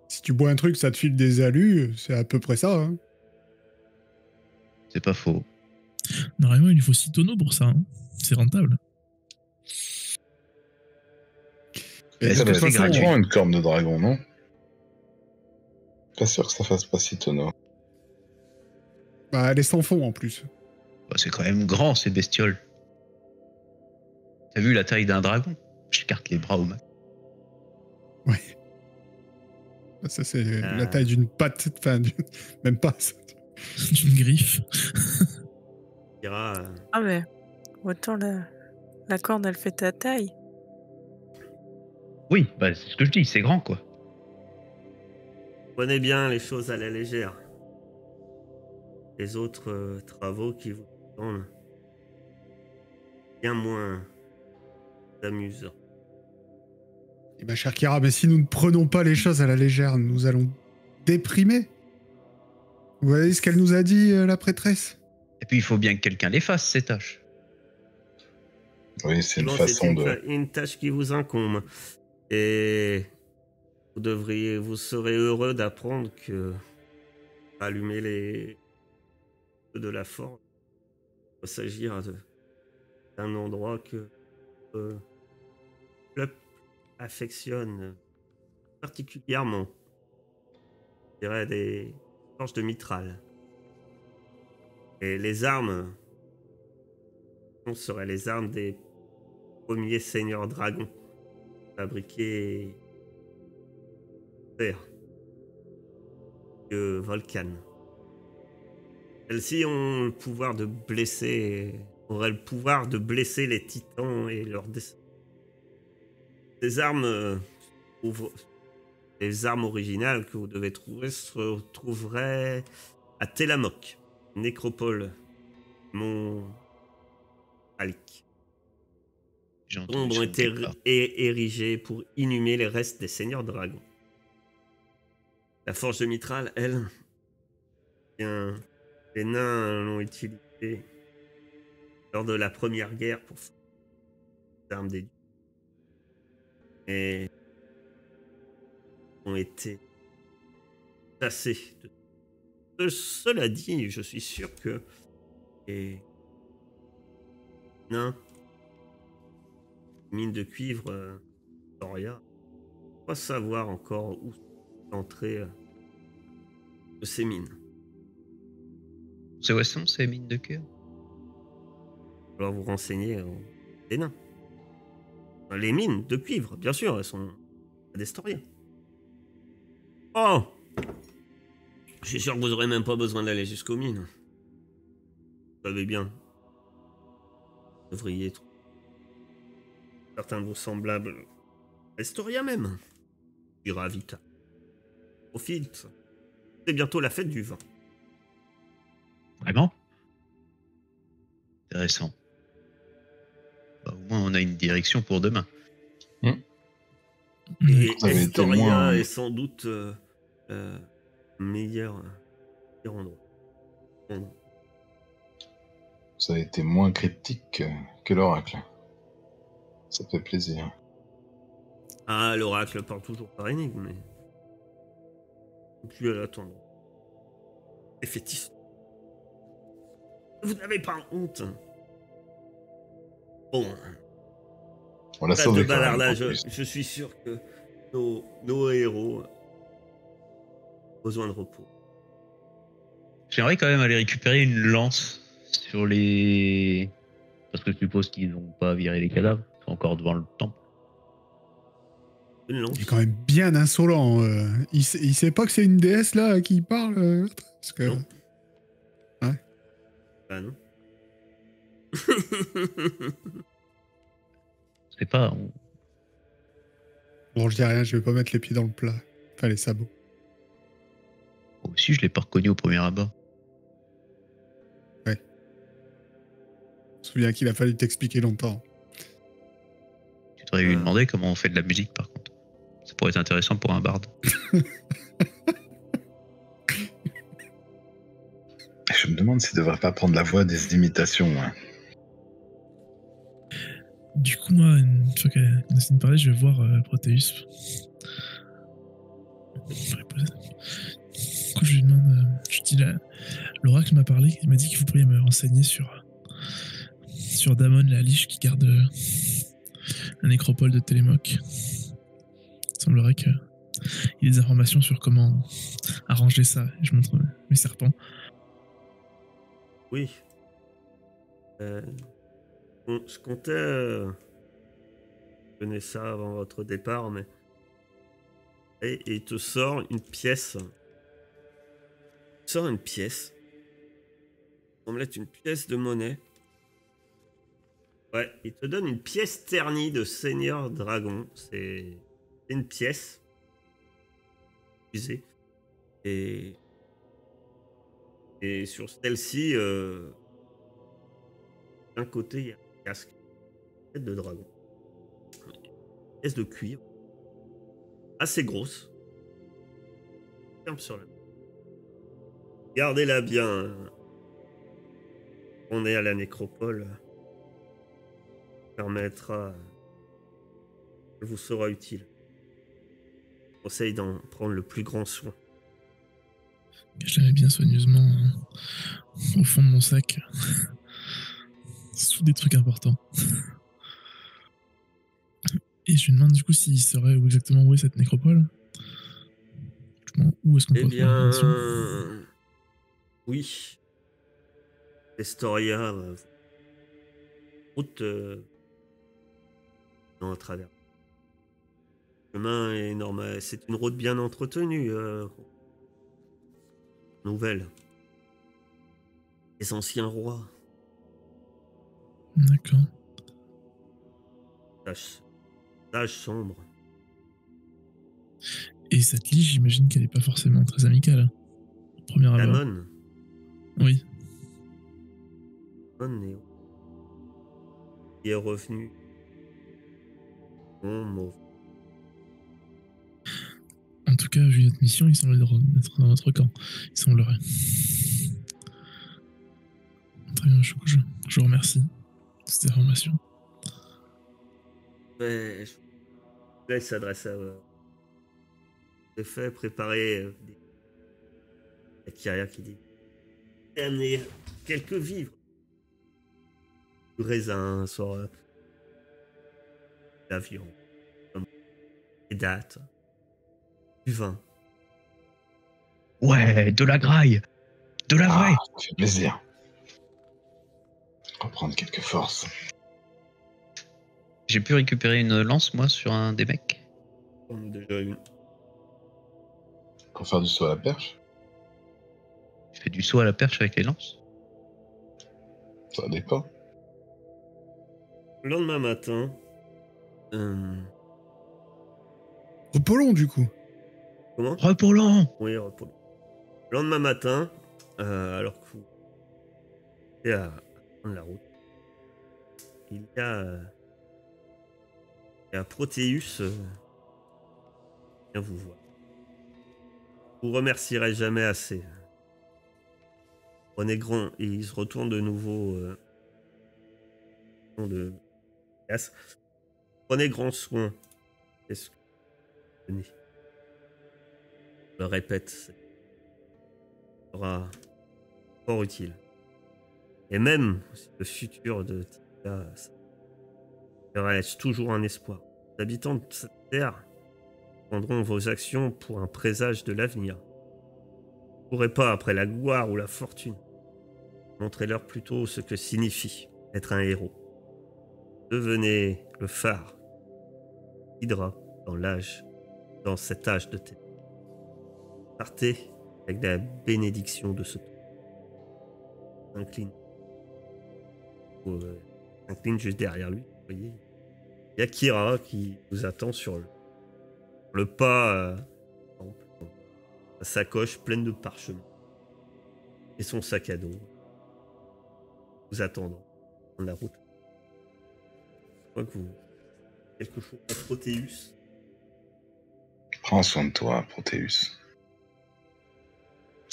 si tu bois un truc, ça te file des alus, c'est à peu près ça. Hein. C'est pas faux. Normalement, il lui faut 6 tonneaux pour ça. Hein. C'est rentable. Est-ce Ça que doit c'est être gratuit? franchement une corne de dragon, non? Pas sûr que ça fasse pas 6 tonneaux. Bah, elle est sans fond en plus. Bah, c'est quand même grand ces bestioles. T'as vu la taille d'un dragon? J'écarte les bras au max. Ouais. Ça, c'est la taille d'une patte. Enfin, même pas. Ça. D'une griffe. Ah mais autant la corne elle fait ta taille. Oui, bah c'est ce que je dis, c'est grand quoi. Prenez bien les choses à la légère. Les autres travaux qui vous attendent bien moins amusants. Et ma chère Kira, mais si nous ne prenons pas les choses à la légère, nous allons déprimer. Vous voyez ce qu'elle nous a dit, la prêtresse? Et puis il faut bien que quelqu'un les fasse ces tâches. Oui, c'est une Bon, façon de... une tâche qui vous incombe. Et vous serez heureux d'apprendre que allumer les feux de la forge, il va s'agir d'un endroit que le peuple affectionne particulièrement. Je dirais des forges de Mitral. Et les armes seraient les armes des premiers seigneurs dragons, fabriqués fer que Volcan. Celles-ci ont le pouvoir de blesser, auraient le pouvoir de blesser les titans et leurs descendants. Ces armes, les armes originales que vous devez trouver se trouveraient à Telamok, nécropole, Mont Alik. Tombes ont été érigées pour inhumer les restes des seigneurs dragons. La forge de Mitral, elle, bien, les nains l'ont utilisée lors de la première guerre pour faire les armes des dieux. Et ont été chassés. Cela dit, je suis sûr que les nains, mines de cuivre, Doria, pas savoir encore où l'entrée de ces mines. C'est Weston, c'est mine de cœur. Alors vous renseigner des nains. Les mines de cuivre, bien sûr, elles sont des historiens. Oh! Je suis sûr que vous aurez même pas besoin d'aller jusqu'aux mines. Vous savez bien. Vous devriez trouver certains de vos semblables. Historiens même. Ira vite. Profite. C'est bientôt la fête du vin. Vraiment? Intéressant. Bah, au moins, on a une direction pour demain. Et Vous avez été Historia moins- est sans doute meilleur endroit. Bon. Ça a été moins cryptique que l'oracle. Ça fait plaisir. Ah, l'oracle parle toujours par énigme, mais... Plus à attendre. Effectivement. Vous n'avez pas honte. Bon, On l'a pas sauvé de quand même. balardage. en plus. Je suis sûr que nos héros ont besoin de repos. J'aimerais quand même aller récupérer une lance sur les... Parce que je suppose qu'ils n'ont pas viré les cadavres. Ils sont encore devant le temple. Une lance. Il est quand même bien insolent. Il sait pas que c'est une déesse là qui parle. Parce que... Non. Ah non. C'est pas... Bon, je dis rien, je vais pas mettre les pieds dans le plat. Enfin, les sabots. Moi aussi, je l'ai pas reconnu au premier abord. Je me souviens qu'il a fallu t'expliquer longtemps. Tu devrais lui demander comment on fait de la musique, par contre. Ça pourrait être intéressant pour un barde. Je me demande s'il ne devrait pas prendre la voix des imitations. Hein. Du coup, moi, une fois qu'on a fini de parler, je vais voir Proteus. Du coup, je lui demande... je dis là, l'oracle m'a parlé, il m'a dit que vous pourriez me renseigner sur Damon, la liche qui garde la nécropole de Télémoc. Il semblerait qu'il y ait des informations sur comment arranger ça. Et je montre mes serpents. Oui. Je comptais donner ça avant votre départ, mais... Et il te sort une pièce. Il sort une pièce. Ça semble être une pièce de monnaie. Ouais, il te donne une pièce ternie de Seigneur Dragon. C'est une pièce. Usée. Et sur celle-ci, d'un côté, il y a un casque. Tête de dragon. Une pièce de cuivre. Assez grosse. Ferme sur la... Gardez-la bien. On est à la nécropole. Permettra... Elle vous sera utile. Je conseille d'en prendre le plus grand soin. Je l'avais bien soigneusement au fond de mon sac. Sous des trucs importants. Et je lui demande du coup s'il saurait exactement où est cette nécropole. Où est-ce qu'on peut trouver l'information ? Oui. Estoria, route dans à travers. Le chemin est normal, c'est une route bien entretenue. Nouvelle. Les anciens rois. D'accord. Tâche sombre. Et cette liche, j'imagine qu'elle n'est pas forcément très amicale. Premier abord. Damon. Oui. Damon est revenu. Bon mot. En tout cas, vu notre mission, il semble être dans notre camp. Il semblerait. Très bien, je vous remercie de cette information. Ouais, là, il s'adresse à j'ai fait préparer la Kyria qui dit j'ai amené quelques vivres. Du raisin, sur l'avion, des dates, du vin. Ouais, de la graille. De la vraie. Ça fait plaisir. Reprendre quelques forces. J'ai pu récupérer une lance, moi, sur un des mecs. On en a déjà une. Pour faire du saut à la perche, Je fais du saut à la perche avec les lances. ça dépend. Le lendemain matin, Apollon, du coup. comment? Repos-lent. Oui, repos. Le lendemain matin, alors que vous êtes à prendre la route, il y a Proteus vient vous voir. Vous remercierez jamais assez. Prenez grand, et il se retourne de nouveau de Gas. Prenez grand soin. Qu'est-ce que vous tenez? Je le répète, ça sera fort utile. Et même si le futur de Tika reste toujours un espoir. Les habitants de cette terre prendront vos actions pour un présage de l'avenir. Vous ne pourrez pas, après la gloire ou la fortune, montrez-leur plutôt ce que signifie être un héros. Devenez le phare qui guidera dans cet âge de terre. Partez avec la bénédiction de ce temps. Incline juste derrière lui. Vous voyez, il y a Kira qui vous attend sur le pas, sa sacoche pleine de parchemins et son sac à dos. Vous attendant sur la route. Je crois que vous quelque chose à Proteus. Prends soin de toi, Proteus.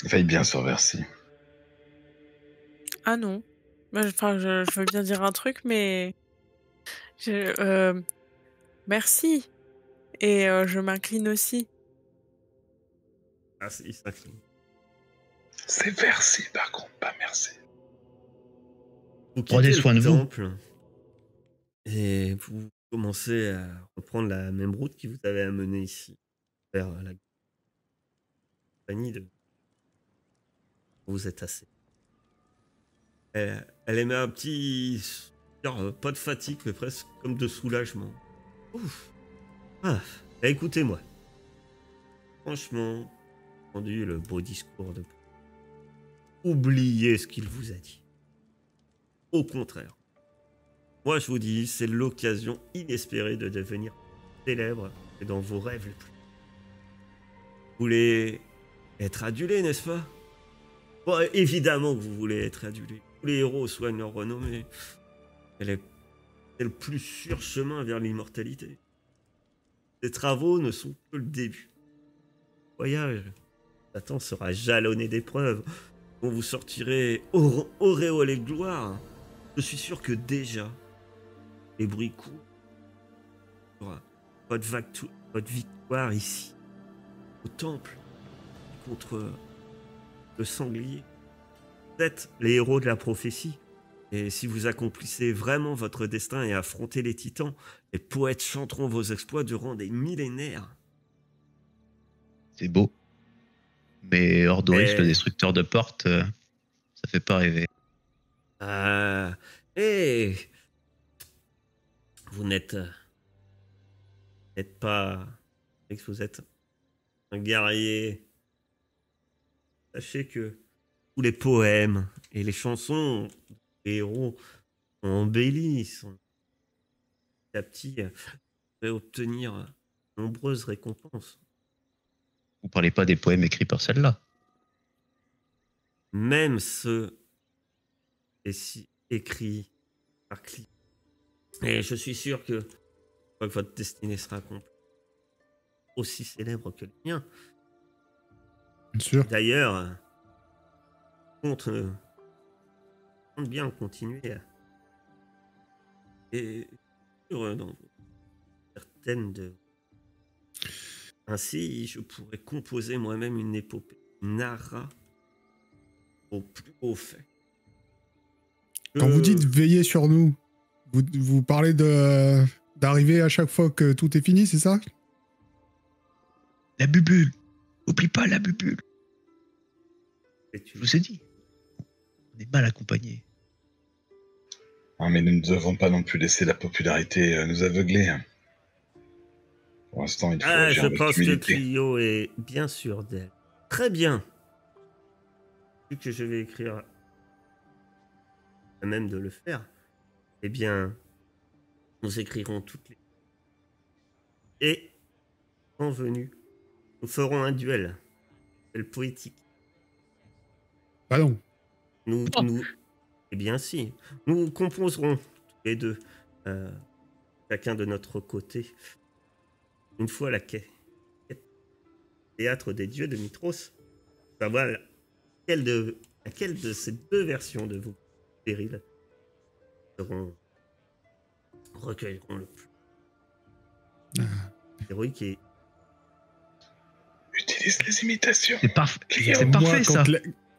Veille bien sur Versi. Ah non. Je veux bien dire un truc, mais merci. Et je m'incline aussi. Ah, il s'incline. C'est Versi, par contre, pas merci. Vous Prenez quittez soin le de vous. temple et vous commencez à reprendre la même route qui vous avait amené ici, vers la compagnie de... Vous êtes assez. Elle émet un petit... pas de fatigue, mais presque comme de soulagement. Ouf. Ah, écoutez-moi. Franchement, entendu le beau discours de... Oubliez ce qu'il vous a dit. Au contraire. Moi, je vous dis, c'est l'occasion inespérée de devenir célèbre et dans vos rêves les plus. Vous voulez être adulé, n'est-ce pas? Bon, évidemment que vous voulez être adulé. Tous les héros soignent leur renommée. C'est le plus sûr chemin vers l'immortalité. Ces travaux ne sont que le début. Le voyage, Satan sera jalonné d'épreuves dont vous sortirez auréolé de gloire. Je suis sûr que déjà, les bruits courent. Votre victoire ici, au temple, contre le sanglier. Vous êtes les héros de la prophétie. Et si vous accomplissez vraiment votre destin et affrontez les titans, les poètes chanteront vos exploits durant des millénaires. C'est beau. Mais Ordoris, le destructeur de portes, ça fait pas rêver. Et vous n'êtes pas... Vous êtes un guerrier. Sachez que tous les poèmes et les chansons des héros sont embellis, sont petit à petit, pour obtenir de nombreuses récompenses. Vous parlez pas des poèmes écrits par celle-là. Même ceux écrits par Cliff. Et je suis sûr que votre destinée sera accomplie. Aussi célèbre que le mien. Bien sûr. D'ailleurs, compte bien continuer et dans certaines de... Ainsi, je pourrais composer moi-même une épopée, une narra au plus haut fait. Quand vous dites veiller sur nous, vous parlez d'arriver à chaque fois que tout est fini, c'est ça? La bubule. Oublie pas la bubule. Et tu Je vous ai dit. on est mal accompagné. Ah, mais nous ne devons pas non plus laisser la popularité nous aveugler. Hein. Pour l'instant, il faut agir Je avec pense que humilité. Clio est bien sûre d'elle. Très bien. Vu que je vais écrire à même de le faire, eh bien, nous écrirons toutes les... Et, convenu, nous ferons un duel. Le poétique. Bah non. Nous... Eh bien si. Nous composerons tous les deux, chacun de notre côté, une fois la quête. Théâtre des dieux de Mitros. Savoir laquelle de ces deux versions de vos périls recueilleront le plus héroïque et Utilise les imitations. C'est parfait, Clio, c'est parfait ça.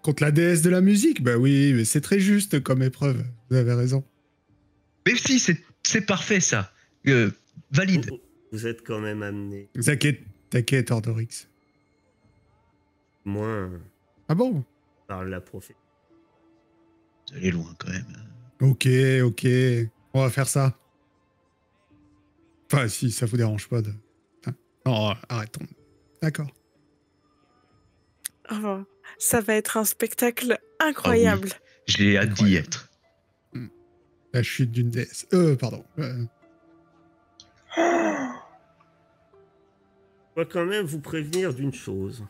Contre la déesse de la musique, bah oui, mais c'est très juste comme épreuve. Vous avez raison. Mais si, c'est parfait ça. Valide. vous êtes quand même amené T'inquiète, Ordorix. moins Ah bon? par la prophétie. Vous allez loin quand même. Ok. On va faire ça. Enfin, si ça vous dérange pas de... Non, arrêtons. D'accord. Oh, ça va être un spectacle incroyable. Ah oui. J'ai hâte d'y être. La chute d'une déesse. Pardon. Je dois quand même vous prévenir d'une chose.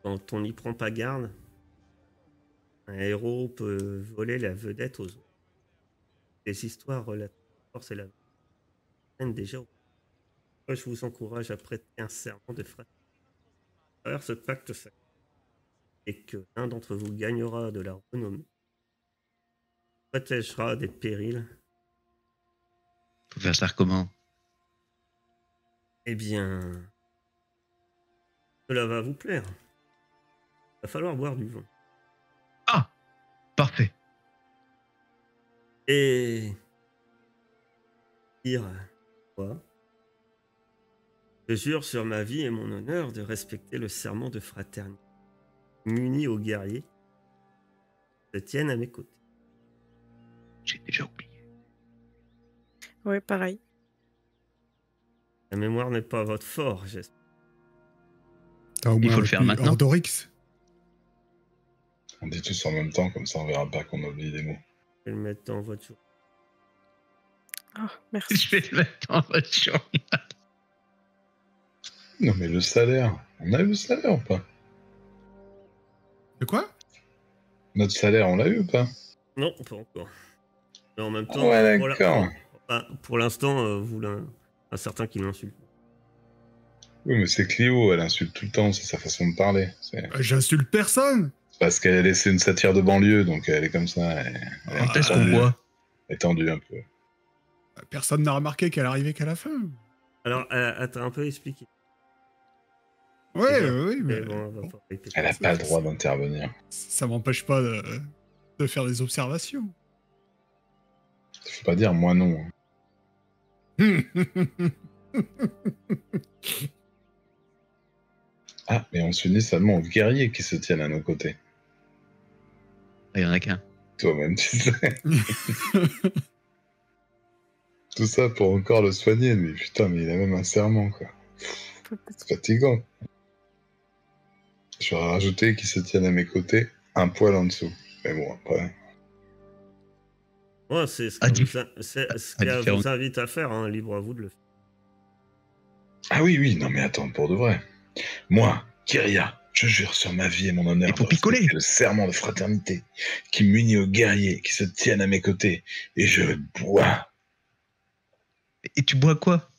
Quand on n'y prend pas garde, un héros peut voler la vedette aux autres. Les histoires relatent force et la peine déjà. Moi, je vous encourage à prêter un serment de frère. À travers ce pacte sacré, et que l'un d'entre vous gagnera de la renommée, protégera des périls. Faut faire ça comment? Eh bien, cela va vous plaire. Va falloir boire du vin. Ah, parfait. Et dire quoi? Je jure sur ma vie et mon honneur de respecter le serment de fraternité, muni aux guerriers qui se tiennent à mes côtés. J'ai déjà oublié. Ouais, pareil. La mémoire n'est pas votre fort, j'espère. T'as au Il moins faut le faire retenu maintenant. Ordorix. On dit tous en même temps, comme ça on verra pas qu'on oublie des mots. Je vais le mettre dans votre jour. Oh, merci. Je vais le mettre dans votre chambre. Non mais le salaire, on a eu le salaire ou pas? De quoi? Notre salaire, on l'a eu ou pas? Non, pas encore. Mais en même Ah temps, ouais, pour d'accord. pour l'instant, vous un certain qui l'insulte. Oui, mais c'est Clio, elle insulte tout le temps, c'est sa façon de parler. C'est J'insulte personne. parce qu'elle a laissé une satire de banlieue, donc elle est comme ça, Quand est-ce qu'on boit? elle est tendue un peu. Personne n'a remarqué qu'elle arrivait qu'à la fin. Alors, elle t'a un peu expliqué. Ouais, Déjà. oui, mais Mais bon, on va pas répéter. Elle a pas le droit d'intervenir. ça m'empêche pas de faire des observations. Faut pas dire moi non. Hein. Ah, mais on se unit seulement aux guerriers qui se tiennent à nos côtés. Il y en a qu'un. Toi-même, tu sais. Tout ça pour encore le soigner, lui. Putain, mais il a même un serment, quoi. C'est fatigant. Je vais rajouter qu'ils se tiennent à mes côtés, un poil en dessous. Mais bon, après... Ouais, c'est ce À qu'elle différents- vous invite à faire, hein, libre à vous de le faire. Ah oui, non mais attends, pour de vrai. Moi, Kyria, je jure sur ma vie et mon honneur Et pour de respecter picoler. le serment de fraternité qui m'unit aux guerriers qui se tiennent à mes côtés, et je bois. Et tu bois quoi?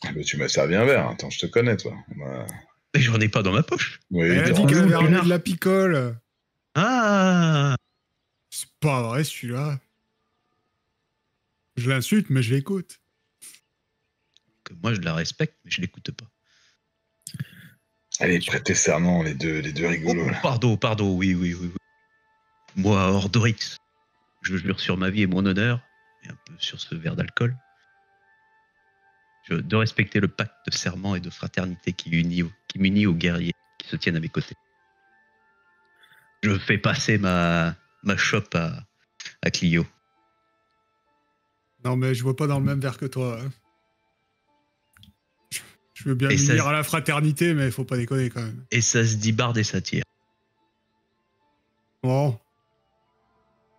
Ah bah, tu m'as servi un verre, attends, je te connais, toi. Bah, Mais j'en ai pas dans ma poche. oui, Elle a dit non. qu'elle avait Connard. ramené de la picole. Ah, C'est pas vrai, celui-là. Je l'insulte, mais je l'écoute. que moi je la respecte, mais je l'écoute pas. Allez, prêtez serment, les deux rigolos, là. Pardon, oui. Moi, Ordorix, je jure sur ma vie et mon honneur, et un peu sur ce verre d'alcool, de respecter le pacte de serment et de fraternité qui m'unit aux guerriers qui se tiennent à mes côtés. Je fais passer ma chope à Clio. Non, mais je vois pas dans le même verre que toi. Hein. Je veux bien Et m'unir ça- à la fraternité, mais faut pas déconner quand même. Et ça se dit barde et ça tire. Bon.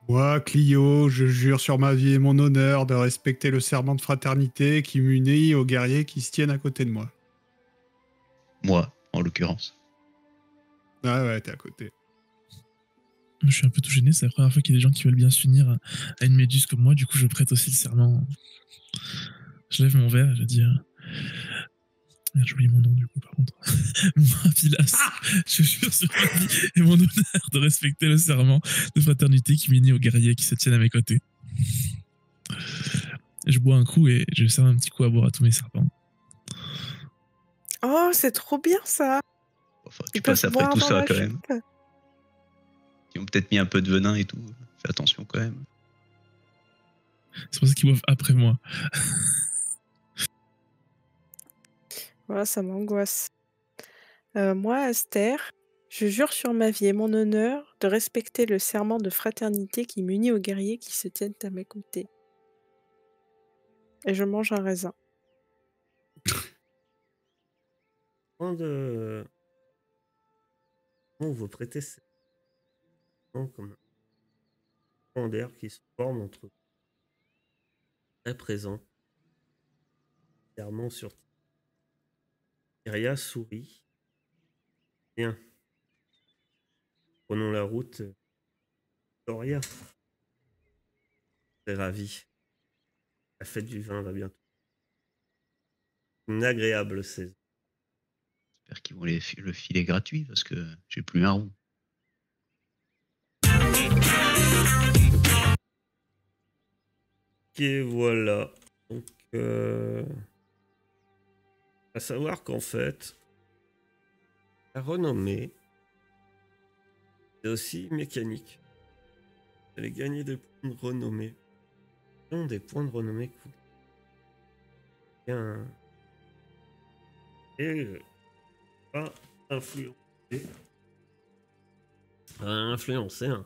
Moi, Clio, je jure sur ma vie et mon honneur de respecter le serment de fraternité qui m'unit aux guerriers qui se tiennent à côté de moi. Moi, en l'occurrence. Ah ouais, t'es à côté. Je suis un peu tout gêné, c'est la première fois qu'il y a des gens qui veulent bien s'unir à une méduse comme moi, du coup je prête aussi le serment. Je lève mon verre et je dis... Merde, j'ai oublié mon nom du coup par contre. Moi, Pilas, je jure sur ma vie et mon honneur de respecter le serment de fraternité qui m'unit aux guerriers qui se tiennent à mes côtés. Je bois un coup et je sers un petit coup à boire à tous mes serpents. Oh, c'est trop bien ça. Enfin, tu Ils peuvent passes après boire tout dans ça la quand même. chope. Ils ont peut-être mis un peu de venin et tout. Fais attention quand même. C'est pour ça qu'ils boivent après moi. Voilà, ça m'angoisse. Moi, Aster, je jure sur ma vie et mon honneur de respecter le serment de fraternité qui m'unit aux guerriers qui se tiennent à mes côtés. Et je mange un raisin. Quand vous prêtez ces noms comme un courant d'air qui se forme entre très présent, clairement sur Iria sourit. Bien. Prenons la route. Doria. Très ravi. La fête du vin va bientôt. Une agréable saison. J'espère qu'ils vont le filer gratuit parce que j'ai plus un rond. Ok, voilà. Donc, à savoir qu'en fait, la renommée, c'est aussi mécanique. Vous allez gagner des points de renommée. Des points de renommée cool. Bien. Et pas influencer un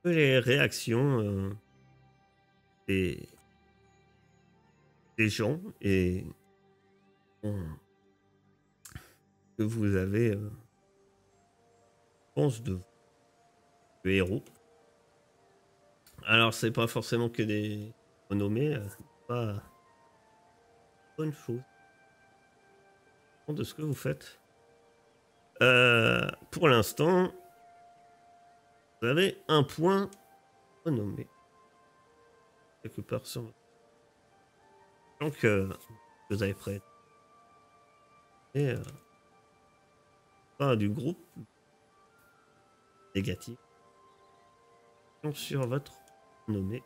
peu les réactions des gens et que vous avez, je pense, de héros. Alors, c'est pas forcément que des renommées, pas bonne chose de ce que vous faites. Pour l'instant, vous avez un point renommé quelque part sur votre... Donc, vous avez prêt. Et pas du groupe négatif sur votre renommé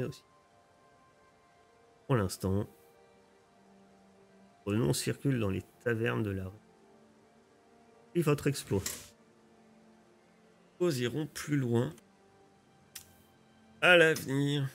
aussi. Pour l'instant, vos noms circulent dans les tavernes de la rue. Et votre exploit. Nous irons plus loin à l'avenir.